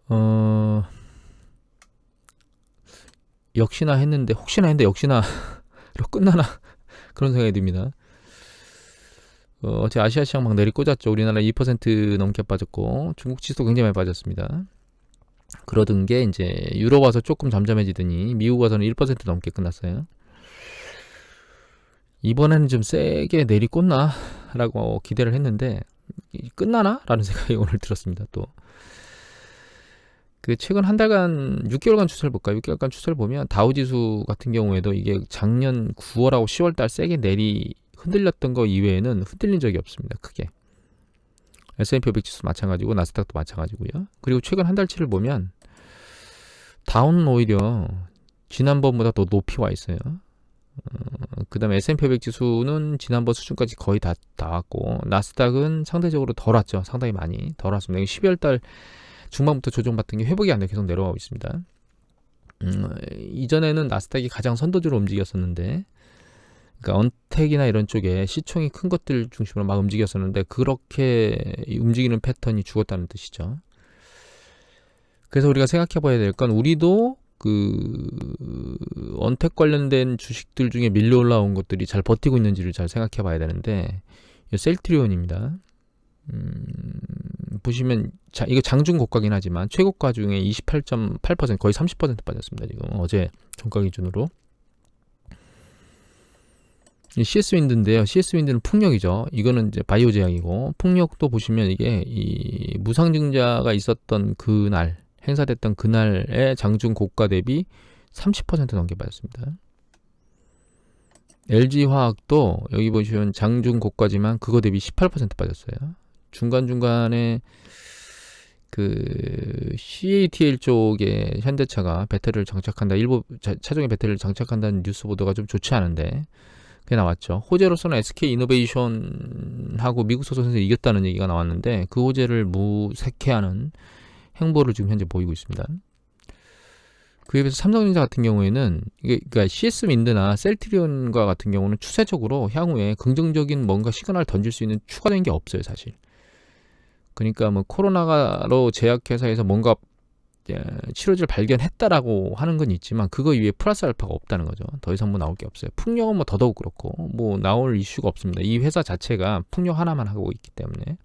어, 역시나 했는데 혹시나 했는데 역시나 로 끝나나 그런 생각이 듭니다. 어제 아시아 시장 막 내리꽂았죠. 우리나라 2% 넘게 빠졌고 중국 지수도 굉장히 많이 빠졌습니다. 그러던 게 이제 유럽 와서 조금 잠잠해지더니 미국 와서는 1% 넘게 끝났어요. 이번에는 좀 세게 내리꽂나? 라고 기대를 했는데 끝나나? 라는 생각이 오늘 들었습니다. 또 그 최근 한 달간 6개월간 추세를 볼까요? 6개월간 추세를 보면 다우지수 같은 경우에도 이게 작년 9월하고 10월달 세게 흔들렸던 거 이외에는 흔들린 적이 없습니다. 크게. S&P 500 지수 마찬가지고 나스닥도 마찬가지고요. 그리고 최근 한 달치를 보면 다운은 오히려 지난번보다 더 높이 와 있어요. 그 다음에 S&P 500 지수는 지난번 수준까지 거의 다 나왔고 나스닥은 상대적으로 덜 왔죠. 상당히 많이 덜 왔습니다. 12월달 중반부터 조정받던 게 회복이 안 돼 계속 내려가고 있습니다. 이전에는 나스닥이 가장 선도적으로 움직였었는데 그러니까 언택이나 이런 쪽에 시총이 큰 것들 중심으로 막 움직였었는데 그렇게 움직이는 패턴이 죽었다는 뜻이죠. 그래서 우리가 생각해 봐야 될 건 우리도 그 언택 관련된 주식들 중에 밀려 올라온 것들이 잘 버티고 있는지를 잘 생각해 봐야 되는데 셀트리온입니다. 보시면 이거 장중 고가긴 하지만 최고가 중에 28.8% 거의 30% 빠졌습니다. 지금 어제 종가 기준으로. CS 윈드인데요. CS 윈드는 풍력이죠. 이거는 이제 바이오 제약이고 풍력도 보시면 이게 이 무상증자가 있었던 그날 행사됐던 그날의 장중 고가 대비 30% 넘게 빠졌습니다. LG화학도 여기 보시면 장중 고가지만 그거 대비 18% 빠졌어요. 중간중간에 그 CATL 쪽에 현대차가 배터리를 장착한다, 일부 차종의 배터리를 장착한다는 뉴스 보도가 좀 좋지 않은데 그게 나왔죠. 호재로서는 SK 이노베이션하고 미국 소속선에서 이겼다는 얘기가 나왔는데 그 호재를 무색해하는 행보를 지금 현재 보이고 있습니다. 그에 비해서 삼성전자 같은 경우에는 그러니까 CS 윈드나 셀트리온과 같은 경우는 추세적으로 향후에 긍정적인 뭔가 시그널을 던질 수 있는 추가적인 게 없어요, 사실. 그러니까 뭐 코로나로 제약회사에서 뭔가 치료제를 발견했다라고 하는 건 있지만 그거 이외에 플러스 알파가 없다는 거죠. 더 이상 뭐 나올 게 없어요. 풍력은 뭐 더더욱 그렇고 뭐 나올 이슈가 없습니다. 이 회사 자체가 풍력 하나만 하고 있기 때문에.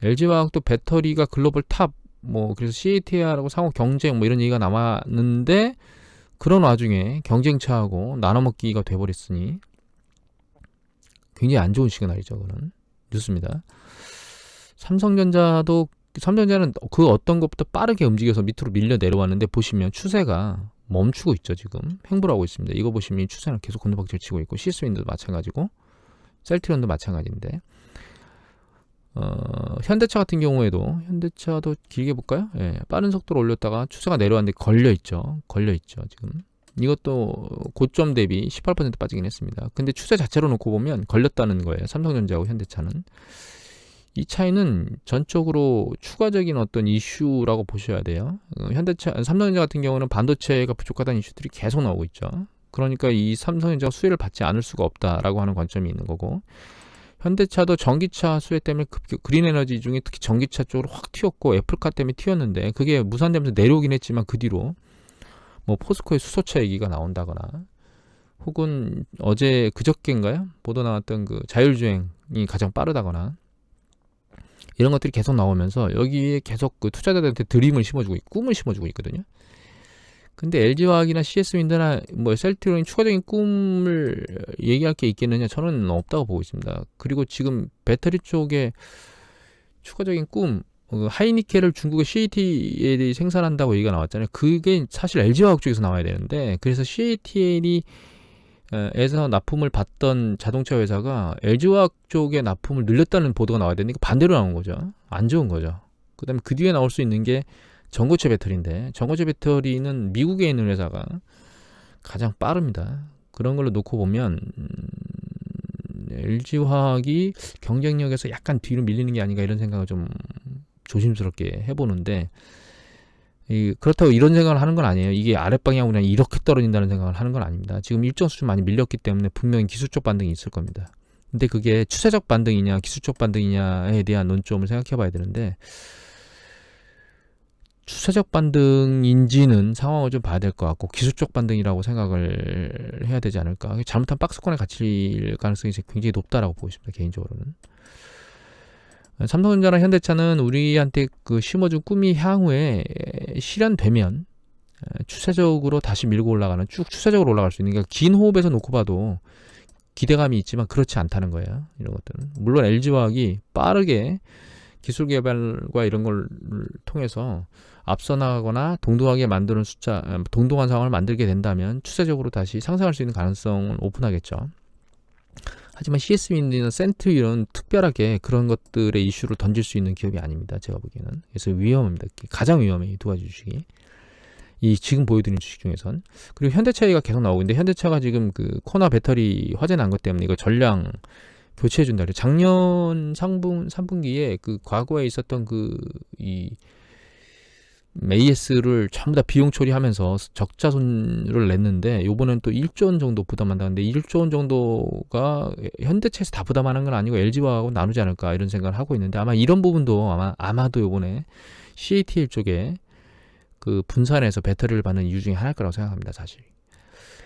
LG화학도 배터리가 글로벌 탑 뭐 그래서 CATL하고 상호 경쟁 뭐 이런 얘기가 나왔는데 그런 와중에 경쟁차하고 나눠먹기가 돼버렸으니 굉장히 안 좋은 시그널이죠. 그거는 뉴스입니다. 삼성전자는 그 어떤 것부터 빠르게 움직여서 밑으로 밀려 내려왔는데 보시면 추세가 멈추고 있죠. 지금 횡보를 하고 있습니다. 이거 보시면 추세는 계속 건너박질 치고 있고 CS윈드도 마찬가지고 셀트리온도 마찬가지인데 현대차 같은 경우에도 현대차도 길게 볼까요? 예, 빠른 속도로 올렸다가 추세가 내려왔는데 걸려있죠. 지금 이것도 고점 대비 18% 빠지긴 했습니다. 근데 추세 자체로 놓고 보면 걸렸다는 거예요. 삼성전자하고 현대차는. 이 차이는 전적으로 추가적인 어떤 이슈라고 보셔야 돼요. 삼성전자 같은 경우는 반도체가 부족하다는 이슈들이 계속 나오고 있죠. 그러니까 이 삼성전자가 수혜를 받지 않을 수가 없다라고 하는 관점이 있는 거고 현대차도 전기차 수혜 때문에 그린 에너지 중에 특히 전기차 쪽으로 확 튀었고 애플카 때문에 튀었는데 그게 무산되면서 내려오긴 했지만 그 뒤로 뭐 포스코의 수소차 얘기가 나온다거나 혹은 어제 그저께인가요? 보도 나왔던 그 자율주행이 가장 빠르다거나 이런 것들이 계속 나오면서 여기에 계속 그 투자자들한테 드림을 심어주고 꿈을 심어주고 있거든요. 근데 LG화학이나 CS윈드나 뭐 셀트리온이 추가적인 꿈을 얘기할 게 있겠느냐? 저는 없다고 보고 있습니다. 그리고 지금 배터리 쪽에 추가적인 꿈, 하이니켈을 중국의 CATL이 생산한다고 얘기가 나왔잖아요. 그게 사실 LG화학 쪽에서 나와야 되는데 그래서 CATL이 에서 납품을 받던 자동차 회사가 LG화학 쪽에 납품을 늘렸다는 보도가 나와야 되는데 반대로 나온 거죠. 안 좋은 거죠. 그 다음에 그 뒤에 나올 수 있는 게 전고체 배터리인데 전고체 배터리는 미국에 있는 회사가 가장 빠릅니다. 그런 걸로 놓고 보면 LG화학이 경쟁력에서 약간 뒤로 밀리는 게 아닌가 이런 생각을 좀 조심스럽게 해보는데 그렇다고 이런 생각을 하는 건 아니에요. 이게 아랫방향으로 그냥 이렇게 떨어진다는 생각을 하는 건 아닙니다. 지금 일정 수준 많이 밀렸기 때문에 분명히 기술적 반등이 있을 겁니다. 근데 그게 추세적 반등이냐 기술적 반등이냐에 대한 논점을 생각해 봐야 되는데 추세적 반등인지는 상황을 좀 봐야 될 것 같고 기술적 반등이라고 생각을 해야 되지 않을까. 잘못한 박스권에 갇힐 가능성이 굉장히 높다라고 보고 있습니다. 개인적으로는. 삼성전자나 현대차는 우리한테 그 심어준 꿈이 향후에 실현되면 추세적으로 다시 밀고 올라가는, 쭉 추세적으로 올라갈 수 있는, 그러니까 긴 호흡에서 놓고 봐도 기대감이 있지만 그렇지 않다는 거예요. 이런 것들은. 물론 LG화학이 빠르게 기술 개발과 이런 걸 통해서 앞서 나가거나 동등하게 만드는 동등한 상황을 만들게 된다면 추세적으로 다시 상승할 수 있는 가능성은 오픈하겠죠. 하지만 CS윈드나 센트 이런 특별하게 그런 것들의 이슈를 던질 수 있는 기업이 아닙니다. 제가 보기에는. 그래서 위험합니다. 가장 위험해요. 이 두 가지 주식이. 이 지금 보여드린 주식 중에선. 그리고 현대차 얘기가 계속 나오고 있는데, 현대차가 지금 그 코나 배터리 화재 난 것 때문에 이거 전량 교체해준다 그래요. 작년 3분기에 그 과거에 있었던 이 AS를 전부 다 비용 처리하면서 적자 손을 냈는데, 요번엔 또 1조 원 정도 부담한다는데, 1조 원 정도가 현대차에서 다 부담하는 건 아니고 LG화하고 나누지 않을까 이런 생각을 하고 있는데, 아마 이런 부분도 아마도 요번에 CATL 쪽에 그 분산해서 배터리를 받는 이유 중에 하나일 거라고 생각합니다, 사실.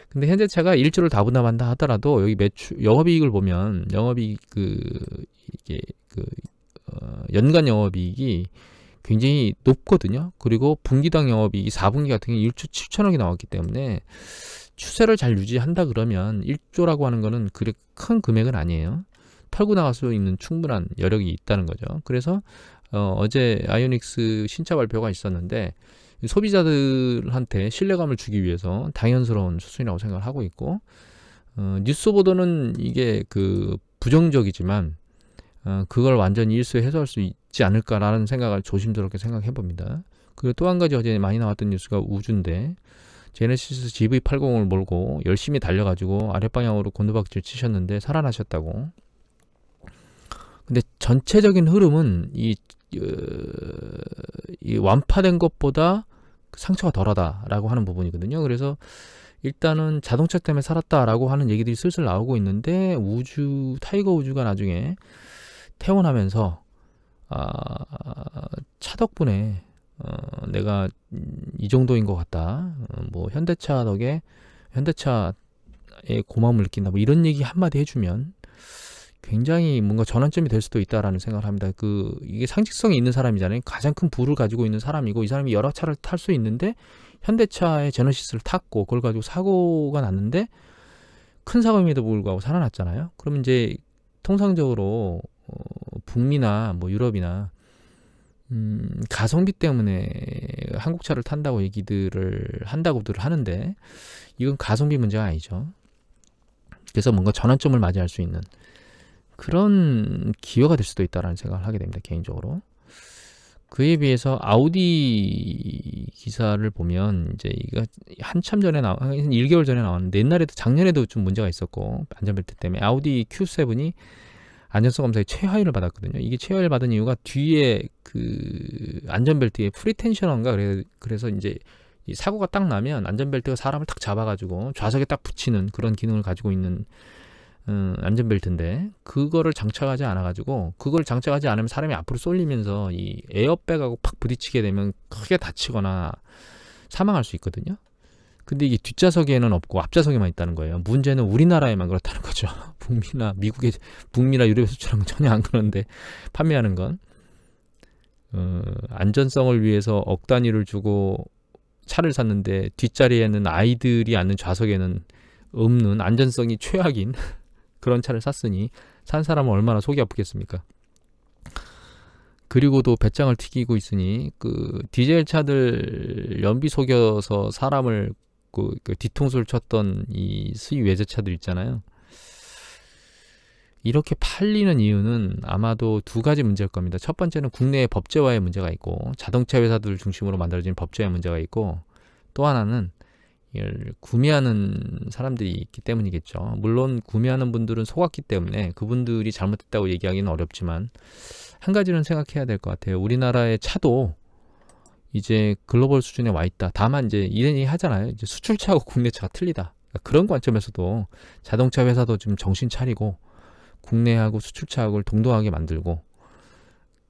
근데 현대차가 1조를 다 부담한다 하더라도 여기 영업이익을 보면 영업이익 연간 영업이익이 굉장히 높거든요. 그리고 분기당 영업이익이 4분기 같은 경우에 1조 7천억이 나왔기 때문에 추세를 잘 유지한다 그러면 1조라고 하는 거는 그렇게 큰 금액은 아니에요. 털고 나갈 수 있는 충분한 여력이 있다는 거죠. 그래서 어제 아이오닉스 신차 발표가 있었는데, 소비자들한테 신뢰감을 주기 위해서 당연스러운 수순이라고 생각을 하고 있고, 뉴스 보도는 이게 그 부정적이지만 그걸 완전히 일수에 해소할 수 있지 않을까라는 생각을 조심스럽게 생각해 봅니다. 그리고 또 한 가지 어제 많이 나왔던 뉴스가 우주인데, 제네시스 GV80을 몰고 열심히 달려가지고 아랫방향으로 곤두박질 치셨는데 살아나셨다고. 근데 전체적인 흐름은 이 완파된 것보다 상처가 덜하다라고 하는 부분이거든요. 그래서 일단은 자동차 때문에 살았다라고 하는 얘기들이 슬슬 나오고 있는데, 타이거 우주가 나중에 퇴원하면서 차 덕분에 내가 이 정도인 것 같다. 뭐 현대차 덕에 현대차에 고마움을 느낀다. 뭐 이런 얘기 한마디 해주면 굉장히 뭔가 전환점이 될 수도 있다라는 생각을 합니다. 이게 상식성이 있는 사람이잖아요. 가장 큰 부를 가지고 있는 사람이고, 이 사람이 여러 차를 탈 수 있는데 현대차의 제너시스를 탔고 그걸 가지고 사고가 났는데 큰 사고임에도 불구하고 살아났잖아요. 그럼 이제 통상적으로 북미나 뭐 유럽이나 가성비 때문에 한국차를 탄다고 얘기들을 한다고들 하는데, 이건 가성비 문제가 아니죠. 그래서 뭔가 전환점을 맞이할 수 있는 그런 기회가 될 수도 있다라는 생각을 하게 됩니다, 개인적으로. 그에 비해서 아우디 기사를 보면, 이제 이거 한참 전에 한 1개월 전에 나왔는데, 옛날에도 작년에도 좀 문제가 있었고 안전벨트 때문에 아우디 Q7이 안전성 검사에 최하위를 받았거든요. 이게 최하위를 받은 이유가 뒤에 그 안전벨트에 프리텐셔너인가 그래서 이제 이 사고가 딱 나면 안전벨트가 사람을 딱 잡아가지고 좌석에 딱 붙이는 그런 기능을 가지고 있는 안전벨트인데, 그거를 장착하지 않아가지고, 그걸 장착하지 않으면 사람이 앞으로 쏠리면서 이 에어백하고 팍 부딪히게 되면 크게 다치거나 사망할 수 있거든요. 근데 이게 뒷좌석에는 없고 앞좌석에만 있다는 거예요. 문제는 우리나라에만 그렇다는 거죠. 북미나 유럽에 수출하면 전혀 안 그런데, 판매하는 건 안전성을 위해서 억 단위를 주고 차를 샀는데 뒷자리에는 아이들이 앉는 좌석에는 없는 안전성이 최악인 그런 차를 샀으니 산 사람은 얼마나 속이 아프겠습니까? 그리고도 배짱을 튀기고 있으니 그 디젤 차들 연비 속여서 사람을 그 뒤통수를 쳤던 이 수입 외제차들 있잖아요. 이렇게 팔리는 이유는 아마도 두 가지 문제일 겁니다. 첫 번째는 국내의 법제화의 문제가 있고, 자동차 회사들 중심으로 만들어진 법제화의 문제가 있고, 또 하나는 이걸 구매하는 사람들이 있기 때문이겠죠. 물론 구매하는 분들은 속았기 때문에 그분들이 잘못했다고 얘기하기는 어렵지만, 한 가지는 생각해야 될 것 같아요. 우리나라의 차도 이제 글로벌 수준에 와 있다. 다만 이제 이런 얘기 하잖아요. 이제 수출차하고 국내차가 틀리다. 그러니까 그런 관점에서도 자동차 회사도 좀 정신 차리고 국내하고 수출차하고를 동등하게 만들고,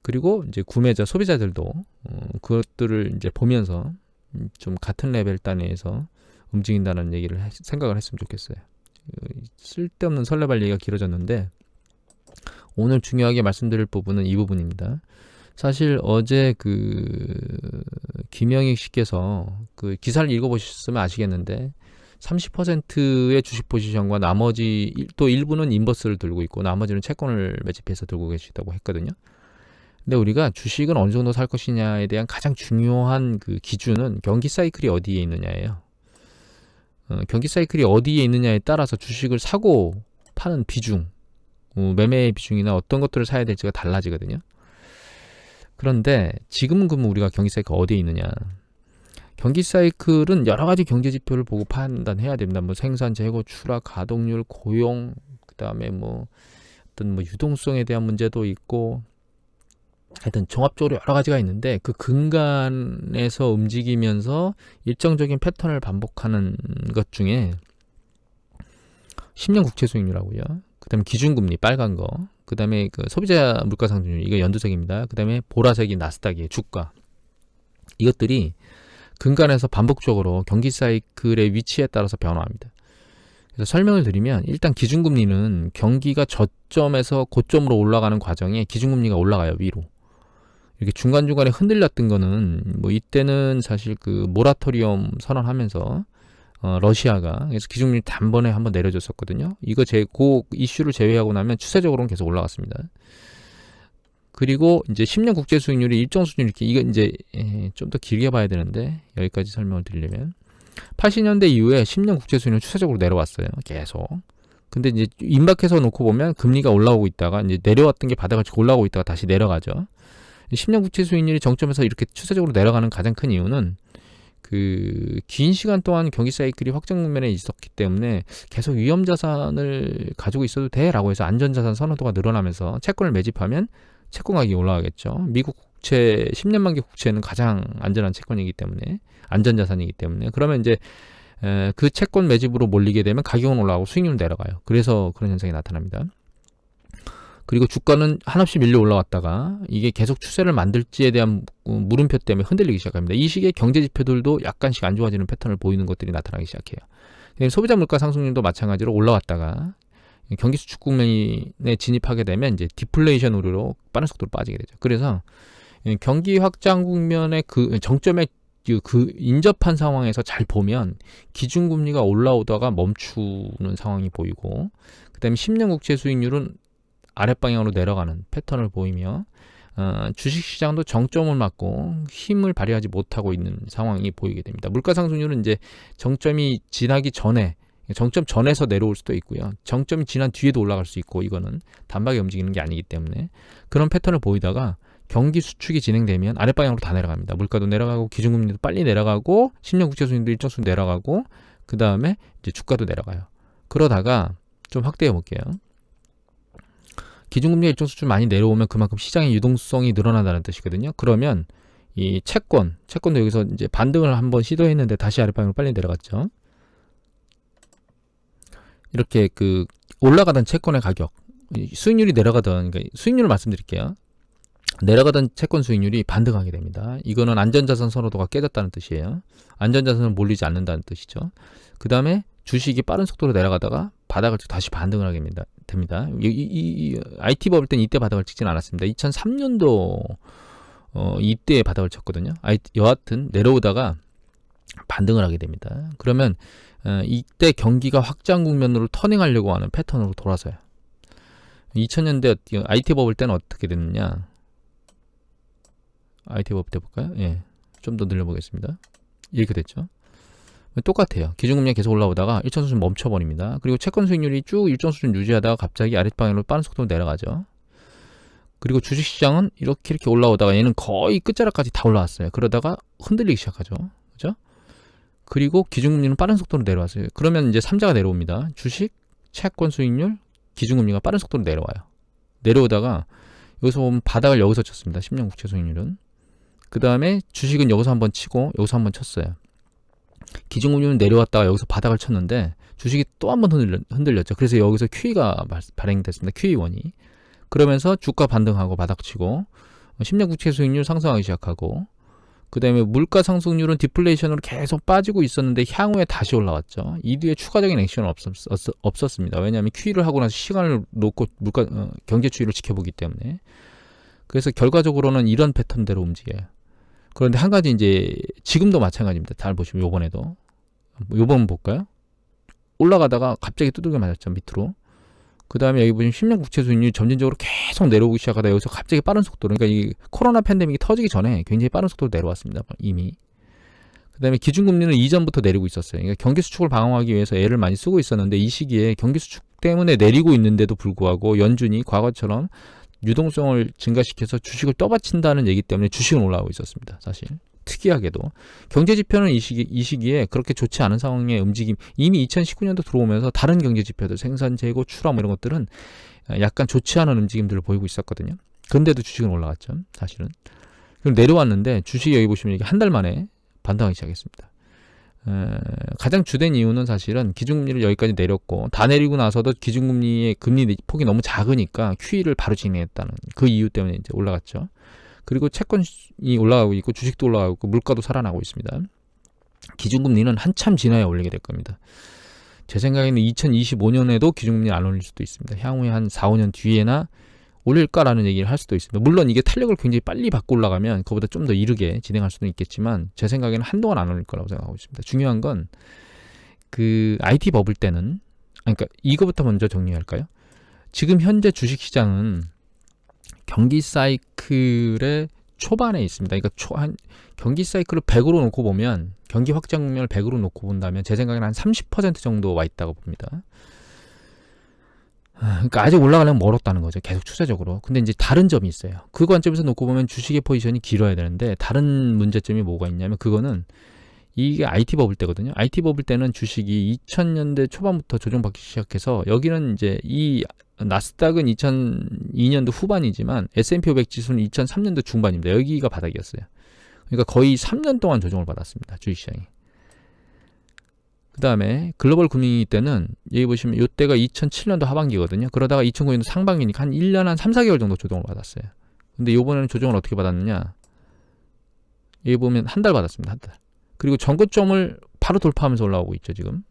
그리고 이제 구매자, 소비자들도 그것들을 이제 보면서 좀 같은 레벨 단위에서 움직인다는 얘기를 생각을 했으면 좋겠어요. 쓸데없는 설레발 얘기가 길어졌는데 오늘 중요하게 말씀드릴 부분은 이 부분입니다. 사실 어제 김영익 씨께서 그 기사를 읽어보셨으면 아시겠는데 30%의 주식 포지션과 나머지 또 일부는 인버스를 들고 있고 나머지는 채권을 매집해서 들고 계시다고 했거든요. 근데 우리가 주식은 어느 정도 살 것이냐에 대한 가장 중요한 그 기준은 경기 사이클이 어디에 있느냐예요. 경기 사이클이 어디에 있느냐에 따라서 주식을 사고 파는 비중, 매매의 비중이나 어떤 것들을 사야 될지가 달라지거든요. 그런데 지금은 그러면 우리가 경기 사이클 어디에 있느냐? 경기 사이클은 여러 가지 경제 지표를 보고 판단해야 됩니다. 뭐 생산, 재고, 추락, 가동률, 고용, 그다음에 뭐 어떤 뭐 유동성에 대한 문제도 있고 하여튼 종합적으로 여러 가지가 있는데 그 근간에서 움직이면서 일정적인 패턴을 반복하는 것 중에 10년 국채 수익률하고요. 그다음에 기준금리 빨간 거, 그다음에 그 소비자 물가 상승률 이거 연두색입니다. 그다음에 보라색이 나스닥이에요. 주가. 이것들이 근간에서 반복적으로 경기 사이클의 위치에 따라서 변화합니다. 그래서 설명을 드리면 일단 기준금리는 경기가 저점에서 고점으로 올라가는 과정에 기준금리가 올라가요. 위로. 이렇게 중간중간에 흔들렸던 거는 뭐 이때는 사실 그 모라토리엄 선언하면서 러시아가 그래서 기준금리 단번에 한번 내려줬었거든요. 이거 그 이슈를 제외하고 나면 추세적으로는 계속 올라갔습니다. 그리고 이제 10년 국제 수익률이 일정 수준 이렇게 이거 이제 좀 더 길게 봐야 되는데 여기까지 설명을 드리려면 80년대 이후에 10년 국제 수익률 추세적으로 내려왔어요. 계속. 근데 이제 임박해서 놓고 보면 금리가 올라오고 있다가 이제 내려왔던 게 바닥을 치고 올라오고 있다가 다시 내려가죠. 10년 국채 수익률이 정점에서 이렇게 추세적으로 내려가는 가장 큰 이유는 그 긴 시간 동안 경기 사이클이 확정 국면에 있었기 때문에 계속 위험 자산을 가지고 있어도 돼라고 해서 안전 자산 선호도가 늘어나면서 채권을 매집하면 채권 가격이 올라가겠죠. 미국 국채 10년 만기 국채는 가장 안전한 채권이기 때문에 안전 자산이기 때문에 그러면 이제 그 채권 매집으로 몰리게 되면 가격은 올라가고 수익률은 내려가요. 그래서 그런 현상이 나타납니다. 그리고 주가는 한없이 밀려 올라왔다가 이게 계속 추세를 만들지에 대한 물음표 때문에 흔들리기 시작합니다. 이 시기에 경제 지표들도 약간씩 안 좋아지는 패턴을 보이는 것들이 나타나기 시작해요. 소비자 물가 상승률도 마찬가지로 올라왔다가 경기 수축 국면에 진입하게 되면 이제 디플레이션 우려로 빠른 속도로 빠지게 되죠. 그래서 경기 확장 국면의 그 정점에 그 인접한 상황에서 잘 보면 기준금리가 올라오다가 멈추는 상황이 보이고 그다음에 10년 국채 수익률은 아랫방향으로 내려가는 패턴을 보이며 주식시장도 정점을 맞고 힘을 발휘하지 못하고 있는 상황이 보이게 됩니다. 물가 상승률은 이제 정점이 지나기 전에 정점 전에서 내려올 수도 있고요. 정점이 지난 뒤에도 올라갈 수 있고 이거는 단박에 움직이는 게 아니기 때문에 그런 패턴을 보이다가 경기 수축이 진행되면 아랫방향으로 다 내려갑니다. 물가도 내려가고 기준금리도 빨리 내려가고 10년 국채 수익률도 일정 수준 내려가고 그 다음에 이제 주가도 내려가요. 그러다가 좀 확대해 볼게요. 기준금리가 일정 수준 많이 내려오면 그만큼 시장의 유동성이 늘어난다는 뜻이거든요. 그러면 이 채권도 여기서 이제 반등을 한번 시도했는데 다시 아랫방향으로 빨리 내려갔죠. 이렇게 그 올라가던 채권의 가격, 수익률이 내려가던, 그러니까 수익률을 말씀드릴게요. 내려가던 채권 수익률이 반등하게 됩니다. 이거는 안전자산 선호도가 깨졌다는 뜻이에요. 안전자산은 몰리지 않는다는 뜻이죠. 그 다음에 주식이 빠른 속도로 내려가다가 바닥을 치고 다시 반등을 하게 됩니다. 이 IT 버블 때는 이때 바닥을 찍지는 않았습니다. 2003년도 이때 바닥을 쳤거든요. 여하튼 내려오다가 반등을 하게 됩니다. 그러면 이때 경기가 확장 국면으로 터닝하려고 하는 패턴으로 돌아서요. 2000년대 IT 버블 때는 어떻게 됐느냐? IT 버블 때 볼까요? 예, 좀 더 늘려보겠습니다. 이렇게 됐죠. 똑같아요. 기준금리가 계속 올라오다가 일정 수준 멈춰버립니다. 그리고 채권 수익률이 쭉 일정 수준 유지하다가 갑자기 아랫방향으로 빠른 속도로 내려가죠. 그리고 주식시장은 이렇게 올라오다가 얘는 거의 끝자락까지 다 올라왔어요. 그러다가 흔들리기 시작하죠. 그죠? 그리고 기준금리는 빠른 속도로 내려왔어요. 그러면 이제 3자가 내려옵니다. 주식, 채권 수익률, 기준금리가 빠른 속도로 내려와요. 내려오다가 여기서 보면 바닥을 여기서 쳤습니다. 10년 국채 수익률은. 그 다음에 주식은 여기서 한번 치고 여기서 한번 쳤어요. 기준금리는 내려왔다가 여기서 바닥을 쳤는데 주식이 또 한 번 흔들렸죠. 그래서 여기서 QE가 발행됐습니다. QE1이. 그러면서 주가 반등하고 바닥치고 10년 국채 수익률 상승하기 시작하고, 그 다음에 물가 상승률은 디플레이션으로 계속 빠지고 있었는데 향후에 다시 올라왔죠. 이 뒤에 추가적인 액션은 없었습니다. 왜냐하면 QE를 하고 나서 시간을 놓고 경제 추이를 지켜보기 때문에. 그래서 결과적으로는 이런 패턴대로 움직여요. 그런데 한 가지 이제 지금도 마찬가지입니다. 잘 보시면 요번에도. 요번 볼까요? 올라가다가 갑자기 두들겨 맞았죠. 밑으로. 그 다음에 여기 보시면 10년 국채 수익률이 점진적으로 계속 내려오기 시작하다 여기서 갑자기 빠른 속도로, 그러니까 이 코로나 팬데믹이 터지기 전에 굉장히 빠른 속도로 내려왔습니다. 이미. 그 다음에 기준금리는 이전부터 내리고 있었어요. 그러니까 경기 수축을 방어하기 위해서 애를 많이 쓰고 있었는데 이 시기에 경기 수축 때문에 내리고 있는데도 불구하고 연준이 과거처럼 유동성을 증가시켜서 주식을 떠받친다는 얘기 때문에 주식은 올라오고 있었습니다. 사실. 특이하게도 경제지표는 이 시기에 그렇게 좋지 않은 상황의 움직임, 이미 2019년도 들어오면서 다른 경제지표들 생산, 재고, 출하 이런 것들은 약간 좋지 않은 움직임들을 보이고 있었거든요. 그런데도 주식은 올라갔죠. 사실은. 그럼 내려왔는데 주식이 여기 보시면 이게 한 달 만에 반등하기 시작했습니다. 가장 주된 이유는 사실은 기준금리를 여기까지 내렸고, 다 내리고 나서도 기준금리의 금리 폭이 너무 작으니까 QE를 바로 진행했다는 그 이유 때문에 이제 올라갔죠. 그리고 채권이 올라가고 있고 주식도 올라가고 있고 물가도 살아나고 있습니다. 기준금리는 한참 지나야 올리게 될 겁니다. 제 생각에는 2025년에도 기준금리 안 올릴 수도 있습니다. 향후에 한 4, 5년 뒤에나 올릴까라는 얘기를 할 수도 있습니다. 물론 이게 탄력을 굉장히 빨리 받고 올라가면 그보다 좀 더 이르게 진행할 수도 있겠지만 제 생각에는 한동안 안 올릴 거라고 생각하고 있습니다. 중요한 건 그 IT 버블 때는, 그러니까 이거부터 먼저 정리할까요? 지금 현재 주식시장은 경기 사이클의 초반에 있습니다. 그러니까 경기 사이클을 100으로 놓고 보면, 경기 확장 국면을 100으로 놓고 본다면 제 생각에는 한 30% 정도 와 있다고 봅니다. 그러니까 아직 올라가려면 멀었다는 거죠. 계속 추세적으로. 근데 이제 다른 점이 있어요. 그 관점에서 놓고 보면 주식의 포지션이 길어야 되는데 다른 문제점이 뭐가 있냐면, 그거는 이게 IT 버블 때거든요. IT 버블 때는 주식이 2000년대 초반부터 조정받기 시작해서, 여기는 이제 이 나스닥은 2002년도 후반이지만 S&P 500 지수는 2003년도 중반입니다. 여기가 바닥이었어요. 그러니까 거의 3년 동안 조정을 받았습니다. 주식시장이. 그 다음에 글로벌 금융위기 때는 여기 보시면 이때가 2007년도 하반기거든요. 그러다가 2009년도 상반기니까 한 1년 한 3, 4개월 정도 조정을 받았어요. 근데 이번에는 조정을 어떻게 받았느냐, 여기 보면 한 달 받았습니다. 한 달. 그리고 전고점을 바로 돌파하면서 올라오고 있죠. 지금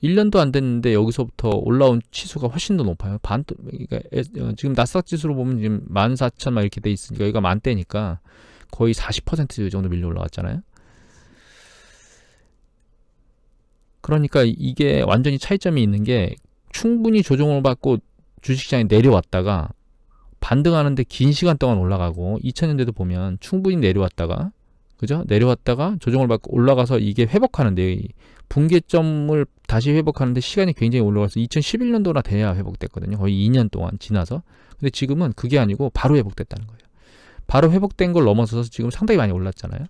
1년도 안 됐는데 여기서부터 올라온 치수가 훨씬 더 높아요. 그러니까 지금 나스닥 지수로 보면 지금 14,000 막 이렇게 돼 있으니까 여기가 만대니까 거의 40% 정도 밀려 올라왔잖아요. 그러니까 이게 완전히 차이점이 있는 게, 충분히 조정을 받고 주식시장이 내려왔다가 반등하는데 긴 시간 동안 올라가고, 2000년대도 보면 충분히 내려왔다가, 그죠? 내려왔다가 조정을 받고 올라가서 이게 회복하는데, 붕괴점을 다시 회복하는데 시간이 굉장히 올라가서 2011년도나 돼야 회복됐거든요. 거의 2년 동안 지나서. 근데 지금은 그게 아니고 바로 회복됐다는 거예요. 바로 회복된 걸 넘어서서 지금 상당히 많이 올랐잖아요.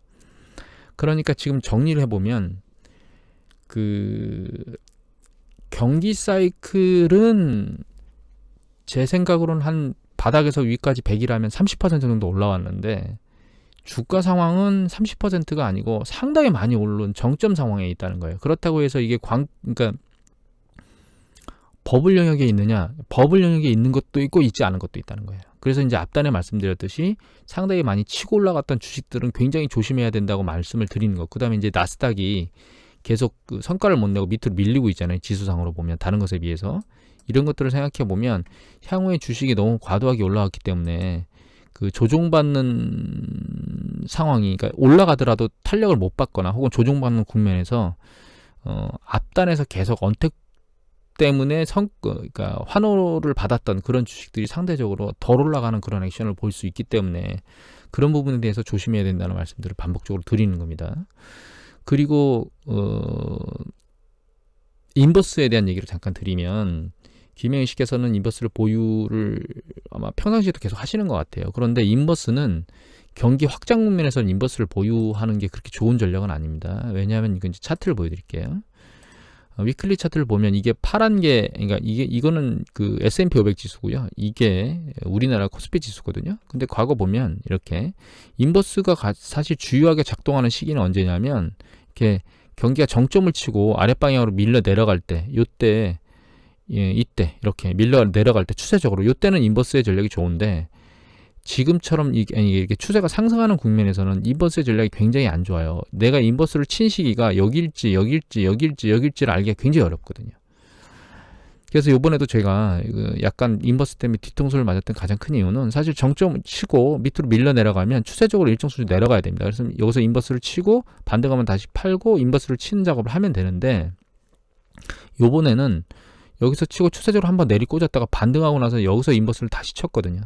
그러니까 지금 정리를 해보면, 그 경기 사이클은 제 생각으로는 한 바닥에서 위까지 100이라면 30% 정도 올라왔는데, 주가 상황은 30%가 아니고 상당히 많이 오른 정점 상황에 있다는 거예요. 그렇다고 해서 이게 그러니까 버블 영역에 있느냐, 버블 영역에 있는 것도 있고 있지 않은 것도 있다는 거예요. 그래서 이제 앞단에 말씀드렸듯이 상당히 많이 치고 올라갔던 주식들은 굉장히 조심해야 된다고 말씀을 드리는 거. 그 다음에 이제 나스닥이 계속 그 성과를 못 내고 밑으로 밀리고 있잖아요. 지수상으로 보면 다른 것에 비해서. 이런 것들을 생각해 보면 향후에 주식이 너무 과도하게 올라왔기 때문에 그 조종받는 상황이, 그러니까 올라가더라도 탄력을 못 받거나 혹은 조종받는 국면에서 앞단에서 계속 언택 때문에 그러니까 환호를 받았던 그런 주식들이 상대적으로 덜 올라가는 그런 액션을 볼 수 있기 때문에 그런 부분에 대해서 조심해야 된다는 말씀들을 반복적으로 드리는 겁니다. 그리고 인버스에 대한 얘기를 잠깐 드리면, 김영희 씨께서는 인버스를 보유를 아마 평상시에도 계속 하시는 것 같아요. 그런데 인버스는 경기 확장 국면에서는 인버스를 보유하는 게 그렇게 좋은 전략은 아닙니다. 왜냐하면 이건 이제 차트를 보여드릴게요. 위클리 차트를 보면 이게 파란 게, 그러니까 이거는 그 S&P 500 지수고요. 이게 우리나라 코스피 지수거든요. 근데 과거 보면 이렇게 인버스가 사실 주요하게 작동하는 시기는 언제냐면, 이렇게 경기가 정점을 치고 아랫방향으로 밀려 내려갈 때, 이때 이렇게 밀려 내려갈 때 추세적으로, 이때는 인버스의 전략이 좋은데, 지금처럼 이게 추세가 상승하는 국면에서는 인버스의 전략이 굉장히 안 좋아요. 내가 인버스를 친 시기가 여기일지를 알기가 굉장히 어렵거든요. 그래서 요번에도 제가 약간 인버스 때문에 뒤통수를 맞았던 가장 큰 이유는 사실 정점 치고 밑으로 밀려 내려가면 추세적으로 일정 수준 내려가야 됩니다. 그래서 여기서 인버스를 치고 반등하면 다시 팔고 인버스를 치는 작업을 하면 되는데, 요번에는 여기서 치고 추세적으로 한번 내리 꽂았다가 반등하고 나서 여기서 인버스를 다시 쳤거든요.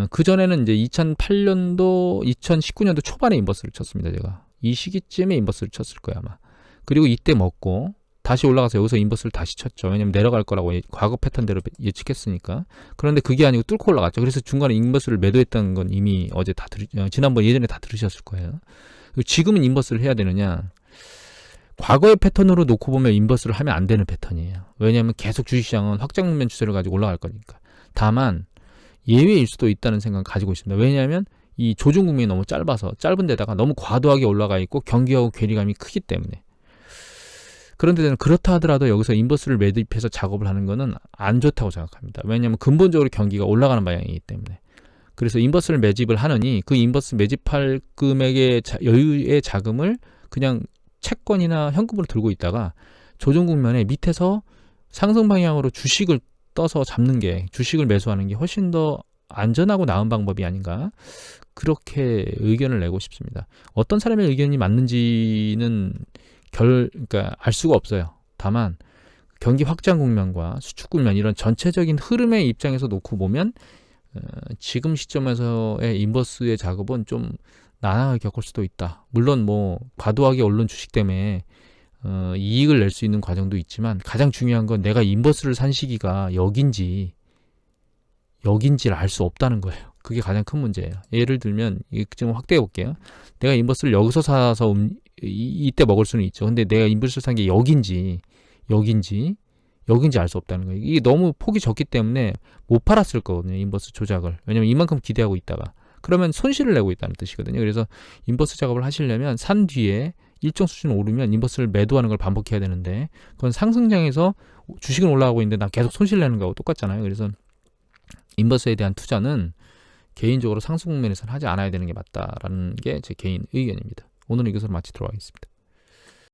그 전에는 이제 2008년도, 2019년도 초반에 인버스를 쳤습니다. 제가 이 시기쯤에 인버스를 쳤을 거야 아마. 그리고 이때 먹고 다시 올라가서 여기서 인버스를 다시 쳤죠. 왜냐면 내려갈 거라고 과거 패턴대로 예측했으니까. 그런데 그게 아니고 뚫고 올라갔죠. 그래서 중간에 인버스를 매도했다는 건 이미 어제 지난번 예전에 다 들으셨을 거예요. 지금은 인버스를 해야 되느냐? 과거의 패턴으로 놓고 보면 인버스를 하면 안 되는 패턴이에요. 왜냐하면 계속 주식시장은 확장 국면 추세를 가지고 올라갈 거니까. 다만 예외일 수도 있다는 생각을 가지고 있습니다. 왜냐하면 이 조정 국면이 너무 짧은 데다가 너무 과도하게 올라가 있고 경기하고 괴리감이 크기 때문에. 그런데 저는 그렇다 하더라도 여기서 인버스를 매집해서 작업을 하는 거는 안 좋다고 생각합니다. 왜냐하면 근본적으로 경기가 올라가는 방향이기 때문에. 그래서 인버스를 매집을 하느니 그 인버스 매집할 금액의 여유의 자금을 그냥 채권이나 현금으로 들고 있다가 조정 국면에 밑에서 상승 방향으로 주식을 떠서 잡는 게, 주식을 매수하는 게 훨씬 더 안전하고 나은 방법이 아닌가, 그렇게 의견을 내고 싶습니다. 어떤 사람의 의견이 맞는지는 그러니까 알 수가 없어요. 다만 경기 확장 국면과 수축 국면 이런 전체적인 흐름의 입장에서 놓고 보면 지금 시점에서의 인버스의 작업은 좀 난항을 겪을 수도 있다. 물론 뭐 과도하게 오른 주식 때문에 이익을 낼 수 있는 과정도 있지만, 가장 중요한 건 내가 인버스를 산 시기가 여긴지를 알 수 없다는 거예요. 그게 가장 큰 문제예요. 예를 들면 좀 확대해 볼게요. 내가 인버스를 여기서 사서 이때 먹을 수는 있죠. 근데 내가 인버스를 산 게 여긴지 알 수 없다는 거예요. 이게 너무 폭이 적기 때문에 못 팔았을 거거든요. 인버스 조작을. 왜냐면 이만큼 기대하고 있다가 그러면 손실을 내고 있다는 뜻이거든요. 그래서 인버스 작업을 하시려면 산 뒤에 일정 수준 오르면 인버스를 매도하는 걸 반복해야 되는데, 그건 상승장에서 주식은 올라가고 있는데 나 계속 손실 내는 거하고 똑같잖아요. 그래서 인버스에 대한 투자는 개인적으로 상승 국면에서는 하지 않아야 되는 게 맞다라는 게 제 개인 의견입니다. 오늘은 이것으로 마치도록 하겠습니다.